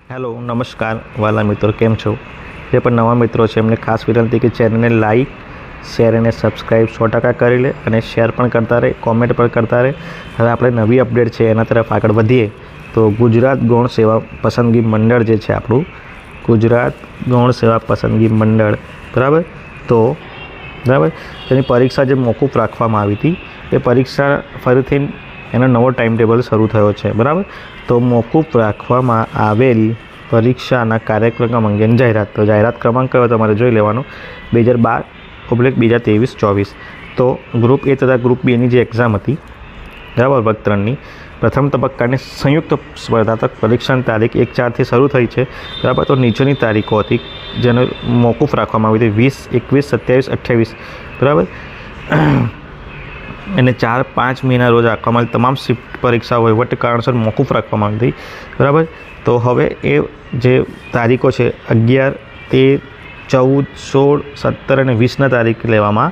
Hello નમસ્કાર વાલા મિત્રો, કેમ છો? જે પણ નવા મિત્રો છે એમને ખાસ વિનંતી કે ચેનલને લાઈક શેર અને સબસ્ક્રાઈબ 100% કરી લે અને શેર પણ કરતા રહે, કોમેન્ટ પણ કરતા રહે. હવે આપણે નવી અપડેટ છે એના તરફ આગળ વધીએ તો ગુજરાત ગૌણ સેવા પસંદગી મંડળ જે છે આપણું ગુજરાત ગૌણ સેવા પસંદગી મંડળ, બરાબર તેની પરીક્ષા જે મોકૂફ રાખવામાં આવી હતી એ પરીક્ષા ફરીથી એનો નવો ટાઈમ ટેબલ શરૂ થયો છે, બરાબર. તો મોકૂફ રાખવામાં આવેલ પરીક્ષાના કાર્યક્રમ અંગેની જાહેરાત. તો જાહેરાત ક્રમાંક કયો તમારે જોઈ લેવાનો, 2012/2023-24. તો ગ્રુપ એ તથા ગ્રુપ બીની જે એક્ઝામ હતી, બરાબર, વર્ગ 3ની પ્રથમ તબક્કાની સંયુક્ત સ્પર્ધાત્મક પરીક્ષાની તારીખ 1/4થી શરૂ થઈ છે, બરાબર. તો નીચેની તારીખો હતી જેનો મોકૂફ રાખવામાં આવી હતી: 20, 21, 27, 28, બરાબર. અને 4-5 મેના રોજ રાખવામાં આવેલી તમામ શિફ્ટ પરીક્ષાઓ વહીવટી કારણસર મોકૂફ રાખવામાં આવી હતી, બરાબર. તો હવે એ જે તારીખો છે 11, 13, 14, 16, 17 અને 20ના તારીખ લેવામાં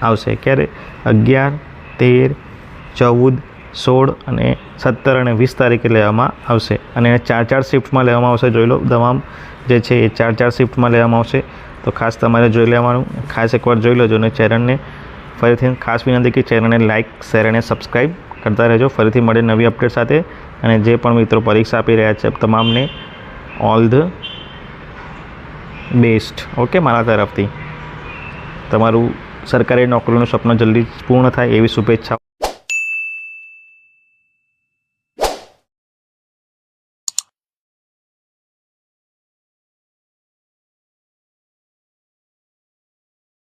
આવશે. ક્યારે? 11, 13, 14, 16 અને 17 અને 20 તારીખે લેવામાં આવશે. અને 4-4 શિફ્ટમાં લેવામાં આવશે. જોઈ લો, તમામ જે છે એ 4-4 શિફ્ટમાં લેવામાં આવશે. તો ખાસ તમારે જોઈ લેવાનું, ખાસ એકવાર જોઈ લેજો. અને ચેનલને ફરીથી ખાસ વિનંતી કે ચેનલને લાઇક શેર અને સબસ્ક્રાઈબ કરતા રહેજો. ફરીથી મળે નવી અપડેટ સાથે. અને જે પણ મિત્રો પરીક્ષા આપી રહ્યા છે તમામને ઓલ ધ બેસ્ટ. ઓકે, મારા તરફથી તમારું સરકારી નોકરીનું સપનું જલ્દી પૂર્ણ થાય એવી શુભેચ્છા.